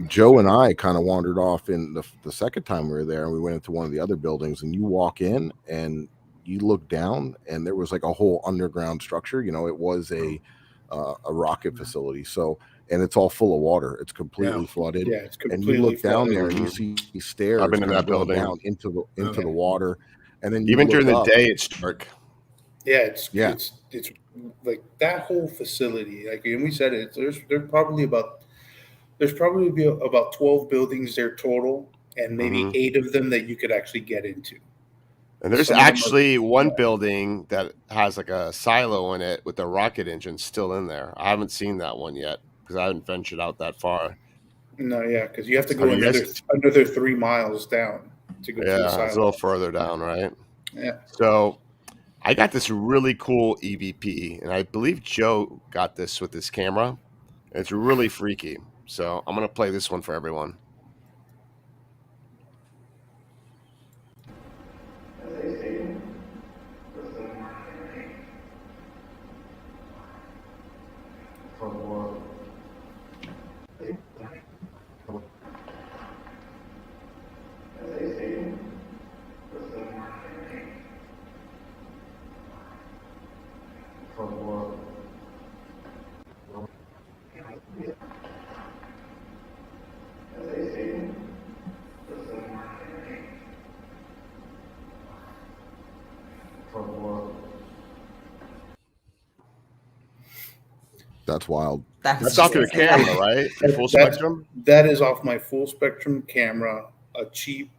Joe and I kind of wandered off in the second time we were there, and we went into one of the other buildings, and you walk in and you look down, and there was a whole underground structure. It was a rocket facility. So, and it's all full of water. It's completely flooded. Yeah, it's completely. And you look down there and you see stairs. I've been in that building down into the water, and then even during the day it's dark. Yeah, it's that whole facility. And we said it. There's probably about 12 buildings there total, and maybe 8 of them that you could actually get into. And there's actually one building that has like a silo in it with a rocket engine still in there. I haven't seen that one yet because I haven't ventured out that far. No, yeah, because you have to go another 3 miles down to go to the silo. It's a little further down, right? Yeah. So I got this really cool EVP, and I believe Joe got this with his camera. It's really freaky. So I'm going to play this one for everyone. That's wild. That's off your camera, right? Your full spectrum? That is off my full spectrum camera, a cheap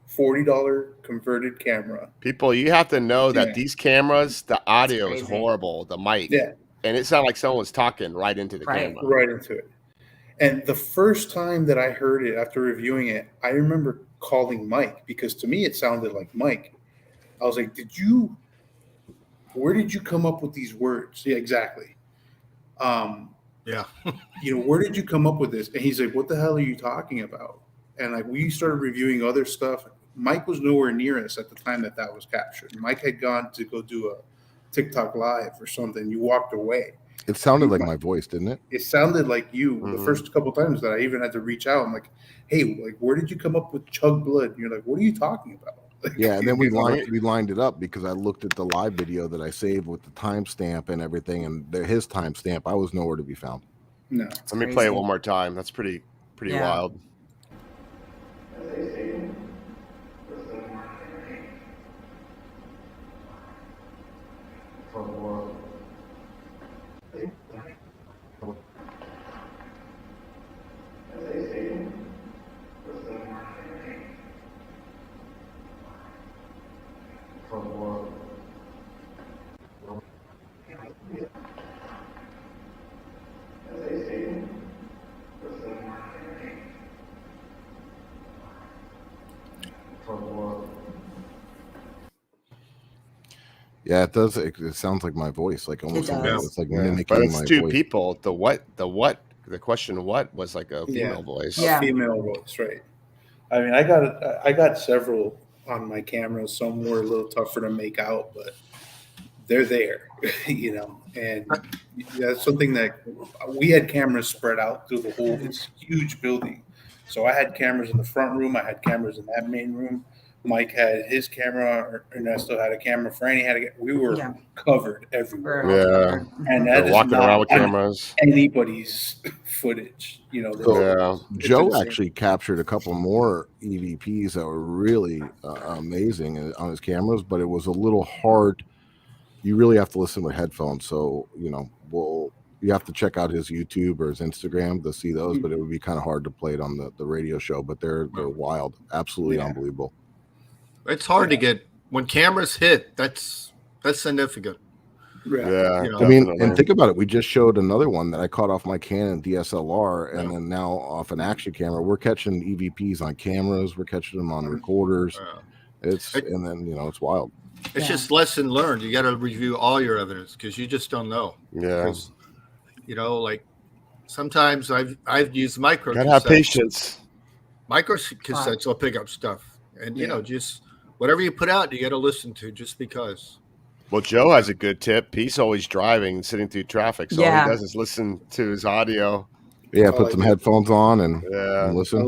$40 converted camera. People, you have to know that these cameras, the audio is horrible, the mic. Yeah. And it sounded like someone was talking right into the camera. Right into it. And the first time that I heard it after reviewing it, I remember calling Mike because to me it sounded like Mike. I was like, where did you come up with these words? Yeah, exactly. Where did you come up with this? And he's like, what the hell are you talking about? And like we started reviewing other stuff. Mike was nowhere near us at the time that was captured. Mike had gone to go do a TikTok live or something. You walked away. It sounded like my voice, didn't it? It sounded like you. The first couple times that I even had to reach out. I'm like, hey, like, where did you come up with Chug Blood? And you're like, what are you talking about? Like, yeah, and then we lined it up because I looked at the live video that I saved with the timestamp and everything, and his timestamp, I was nowhere to be found. No. Let me play it one more time. That's pretty wild. Yeah, it does. It sounds like my voice, like almost. It's like mimicking but it's my two voice. people. The question what was like a female voice. A female voice, right? I mean, I got several on my camera. Some were a little tougher to make out, but they're there, And that's something that we had cameras spread out through the whole this huge building. So I had cameras in the front room. I had cameras in that main room. Mike had his camera. Ernesto had a camera. Franny we were covered everywhere. Yeah, and that is walking around with cameras. Anybody's footage, Joe actually captured a couple more EVPs that were really amazing on his cameras, but it was a little hard. You really have to listen with headphones. So you have to check out his YouTube or his Instagram to see those, but it would be kind of hard to play it on the radio show. But they're wild, absolutely unbelievable. It's hard to get when cameras hit. That's significant. Yeah, I mean, and think about it. We just showed another one that I caught off my Canon DSLR, and then now off an action camera. We're catching EVPs on cameras. We're catching them on recorders. It's wild. It's just lesson learned. You got to review all your evidence because you just don't know. Yeah. Like sometimes I've used micro. Gotta have patience. Micro cassettes will pick up stuff, and just whatever you put out, you got to listen to just because. Well, Joe has a good tip. He's always driving, sitting through traffic, so all he does is listen to his audio. Yeah, put some headphones on and listen.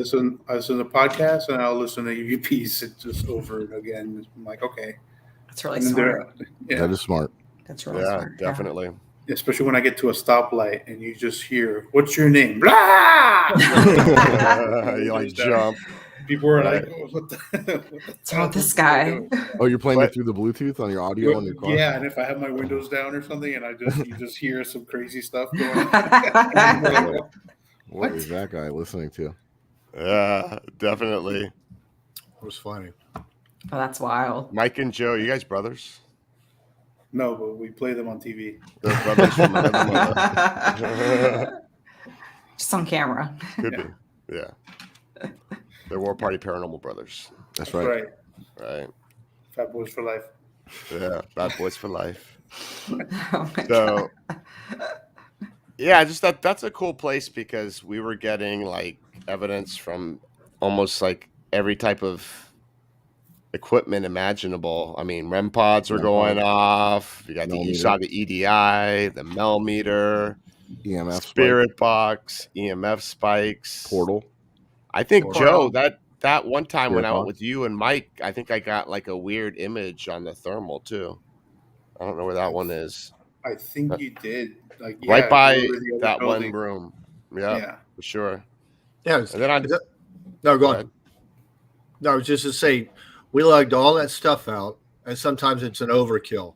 I listen to podcasts and I'll listen to EVPs just over and again. I'm like, okay. That's really smart. That is smart. That's really smart. Definitely. Especially when I get to a stoplight and you just hear, "What's your name?" Blah! You like jump. People are like, "What the? What's wrong with this guy?" Oh, you're playing it through the Bluetooth on your audio on your car? Yeah, and if I have my windows down or something, and you just hear some crazy stuff going on. What is that guy listening to? Yeah, definitely. It was funny. Oh, that's wild. Mike and Joe, you guys brothers? No, but we play them on TV. They're brothers from another mother. Just on camera. Could be. Yeah. They're War Party Paranormal brothers. That's right. Right. Fat Boys for life. Yeah, bad boys for life. Oh my So, God. yeah, just that's a cool place because we were getting like evidence from almost like every type of equipment imaginable. I mean, REM pods were going off. You got you saw the EDI, the Mel meter, EMF spirit spike. box, EMF spikes, Portal. I think Portal. Joe, that one time when I Spirit went with you and Mike, I think I got like a weird image on the thermal too. I don't know where that one is. I think you did. Like Right by over the other that one building. room. Yeah, Yeah. for sure. Yeah. And then No, go on. ahead. No, I was just to say, we lugged all that stuff out, and sometimes it's an overkill.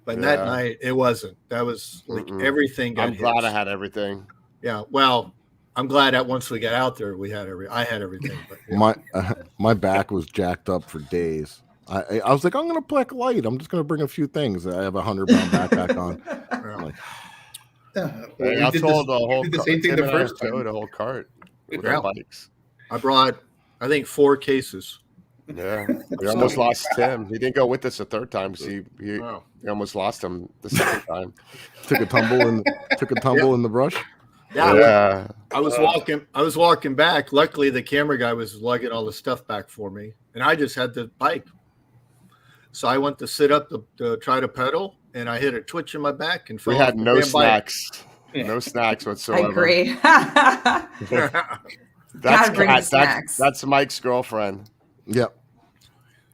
But that Yeah. night, it wasn't. That was like everything got I'm glad I hit. had everything. Yeah. Well, I'm glad that once we got out there, I had everything. But yeah. My back was jacked up for days. I was like, I'm gonna pack light. I'm just gonna bring a few things. I have a 100-pound backpack on. I'm like, Yeah. Hey, I told the whole the same thing the first time. the whole cart with Yeah. our bikes. I brought, I think, 4 cases. Yeah, we almost lost Tim. He didn't go with us the third time because he Wow. almost lost him the second time. took a tumble in the brush. Yeah. I was walking back. Luckily, the camera guy was lugging all the stuff back for me, and I just had the bike. So I went to sit up to try to pedal, and I hit a twitch in my back and fell We off had the no damn bike. snacks, no snacks I whatsoever. agree. That's Gotta bring the snacks. that's Mike's girlfriend. Yep.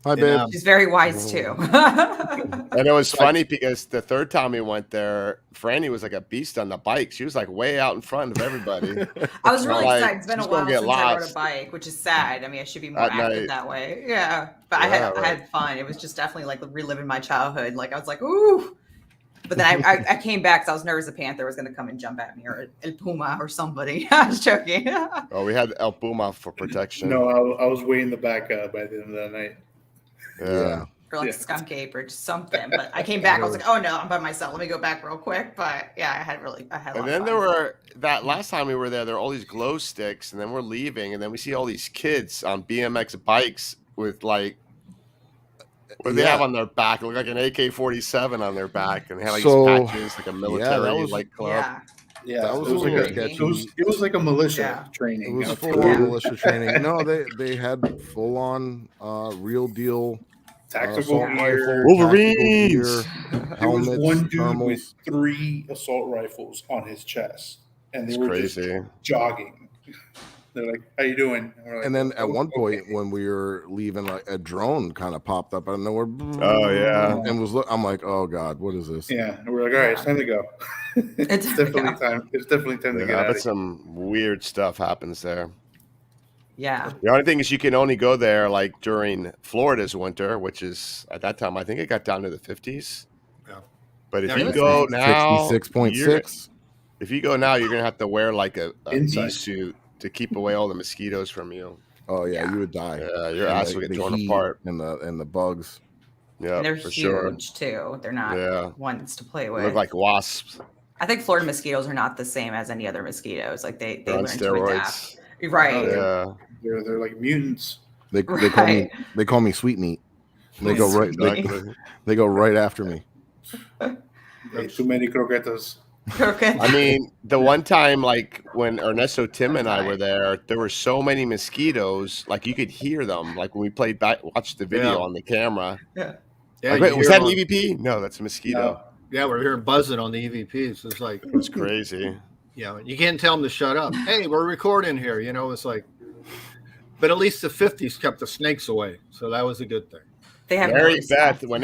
Hi, babe. She's very wise too. And it was funny because the third time we went there, Franny was like a beast on the bike. She was like way out in front of everybody. I was really Like, excited. It's been a she's gonna while get since I rode a lost. bike, which is sad. I mean, I should be more At active night. that way. Yeah, but Yeah, I had fun. It was just definitely like reliving my childhood. Like I was like, ooh. But then I came back because I was nervous the panther was going to come and jump at me, or El Puma or somebody. I was joking. Oh, we had El Puma for protection. No, I was way in the back by the end of that night. Yeah. Or like skunk ape or just something. But I came back. I was like, oh no, I'm by myself. Let me go back real quick. But yeah, I had a lot And of then fun. there were that last time we were there were all these glow sticks, and then we're leaving, and then we see all these kids on BMX bikes with like what do they have on their back? It looked like an AK-47 on their back, and they had like So, these patches, like a military was- like club. Yeah. Yeah, That was it was a like little a sketchy. it was like a militia Yeah. training. It was out full there. on militia training. No, they had full on real deal Tactical assault gear. rifle, Wolverines! tactical gear, There was helmets, one dude thermals. with 3 assault rifles on his chest, and they It's were crazy. just jogging. They're like, "How you doing?" And, we're like, And then at one "Okay." point when we were leaving, like a drone kind of popped up out of nowhere. Oh, yeah. and I'm like, oh god, what is this? Yeah, and we're like, "All right, it's time to go." it's definitely time. It's definitely time to get Yeah, out but of here. some weird stuff happens there. Yeah. The only thing is you can only go there like during Florida's winter, which is at that time I think it got down to the 50s. Yeah. But if Yeah, you it was go now, 66.6. if you go now, you're gonna have to wear like a Inside. bee suit to keep away all the mosquitoes from you. Oh yeah, Yeah. you would die. Yeah, your And ass the- will get the torn heat apart. and the bugs. Yeah, And they're for huge sure. too. They're not Yeah. ones to play They with. look like wasps. I think Florida mosquitoes are not the same as any other mosquitoes. Like they They're on learn to adapt. steroids. Right. Yeah. They're like mutants. They Right. call me sweet meat. They go right Exactly. they go right after me. Like too many croquetas. Okay. I mean, the one time, like when Ernesto, Tim, and I were there were so many mosquitoes, like you could hear them. Like when we played back, watched the video Yeah. on the camera. Yeah. Yeah, Like, you wait, was hear that an them on- EVP? No, that's a mosquito. Yeah, we're hearing buzzing on the EVPs. It's like, It was crazy. you can't tell them to shut up. Hey, we're recording here. You know, it's like, but at least the 50s kept the snakes away, so that was a good thing. They have Mary noticed Beth, that. when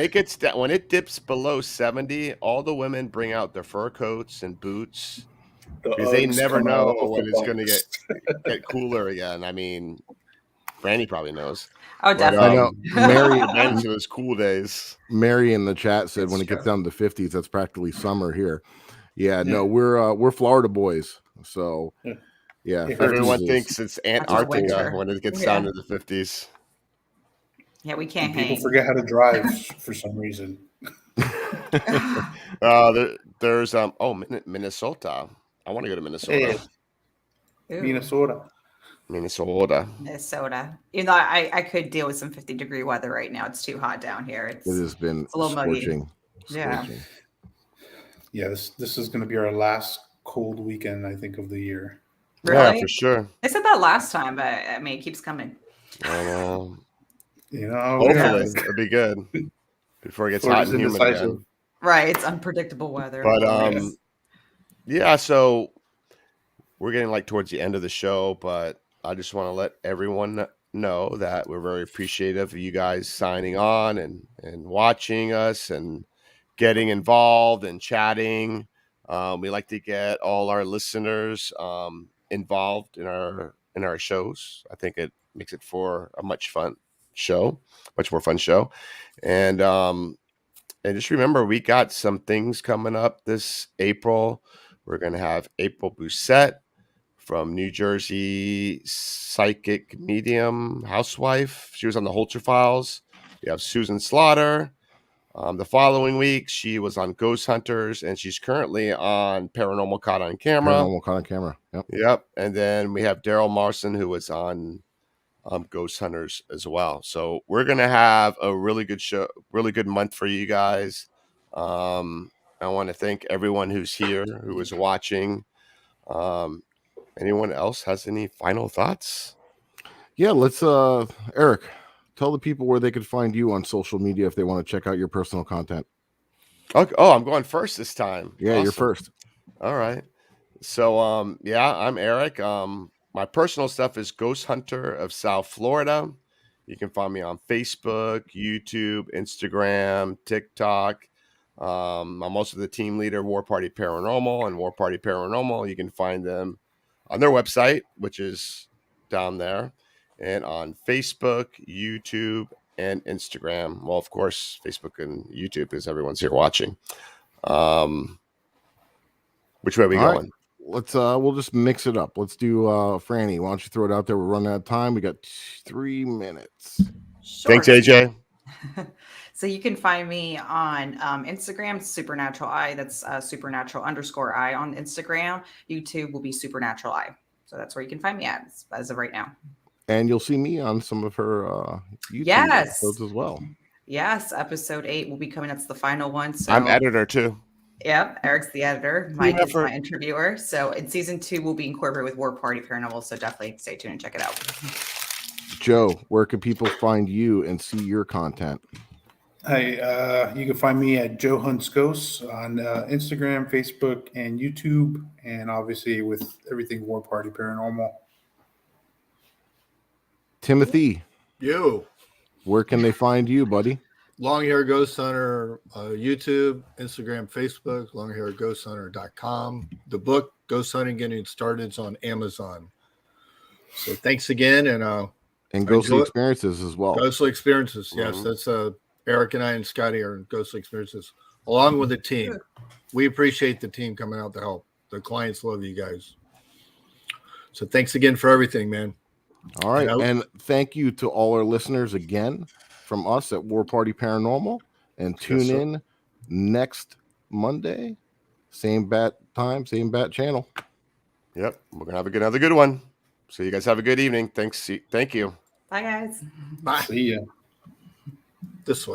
it dips below 70, all the women bring out their fur coats and boots because they Uggs never come out know of when the it's going to box. get cooler again. I mean, Brandy probably knows. Oh, But, definitely. I know. Mary Brandy's to those cool days. Mary in the chat said when it gets down to the 50s, that's practically summer here. Yeah, no, we're Florida boys. So Yeah, Everyone 50s thinks it's Antarctica winter. when it gets Yeah. down to the 50s. Yeah, we can't People hang. forget how to drive for some reason. There's Minnesota. I want to go to Minnesota. Hey, Ooh, Minnesota. Minnesota. Even though I could deal with some 50-degree weather right now. It's too hot down here. It has been a little muggy. scorching. Yeah. Yeah, this is going to be our last cold weekend, I think, of the year. Really? Yeah, for sure. I said that last time, but I mean, it keeps coming. You know, Hopefully it'll be good before it gets hot and humid again. Right, it's unpredictable weather. But yeah, so we're getting like towards the end of the show, but I just want to let everyone know that we're very appreciative of you guys signing on and watching us and getting involved and chatting. We like to get all our listeners involved in our shows. I think it makes it for a much more fun show. And just remember, we got some things coming up this April. We're going to have April Boussette from New Jersey, psychic medium housewife. She was on the Holter Files. We have Susan Slaughter. The following week, she was on Ghost Hunters, and she's currently on Paranormal Caught on Camera. Yep. And then we have Daryl Marson, who was on Ghost Hunters as well. So we're going to have a really good show, really good month for you guys. I want to thank everyone who's here, who is watching. Anyone else has any final thoughts? Yeah, let's Eric, tell the people where they could find you on social media if they want to check out your personal content. Okay. Oh, I'm going first this time. Yeah, Awesome. You're first. All right. So yeah, I'm Eric. My personal stuff is Ghost Hunter of South Florida. You can find me on Facebook, YouTube, Instagram, TikTok. I'm also the team leader, War Party Paranormal, and War Party Paranormal. You can find them on their website, which is down there, and on Facebook, YouTube, and Instagram. Well, of course, Facebook and YouTube, because everyone's here watching. Which way are we going? Right. Let's we'll just mix it up. Let's do Franny. Why don't you throw it out there? We're running out of time. We got 3 minutes. Sure. Thanks, AJ. So you can find me on Instagram, Supernatural Eye. That's supernatural_eye on Instagram. YouTube will be Supernatural Eye. So that's where you can find me at as of right now. And you'll see me on some of her YouTube episodes as well. Yes, episode 8 will be coming. That's the final one. So I'm editor too. Yep, Eric's the editor. Mike is my interviewer. So in season 2, we'll be incorporated with War Party Paranormal. So definitely stay tuned and check it out. Joe, where can people find you and see your content? Hi, you can find me at Joe Hunts Ghosts on Instagram, Facebook, and YouTube, and obviously with everything War Party Paranormal. Timothy, where can they find you, buddy? Long Hair Ghost Hunter, YouTube, Instagram, Facebook, longhairghosthunter.com. The book, Ghost Hunting Getting Started, is on Amazon. So thanks again. And Ghostly Experiences as well. Ghostly Experiences, yes. That's Eric and I and Scotty are in Ghostly Experiences, along with the team. We appreciate the team coming out to help. The clients love you guys. So thanks again for everything, man. All right. And thank you to all our listeners again from us at War Party Paranormal. And tune in next Monday. Same bat time, same bat channel. Yep. We're going to have another good one. So you guys have a good evening. Thank you. Bye, guys. Bye. See ya. This way.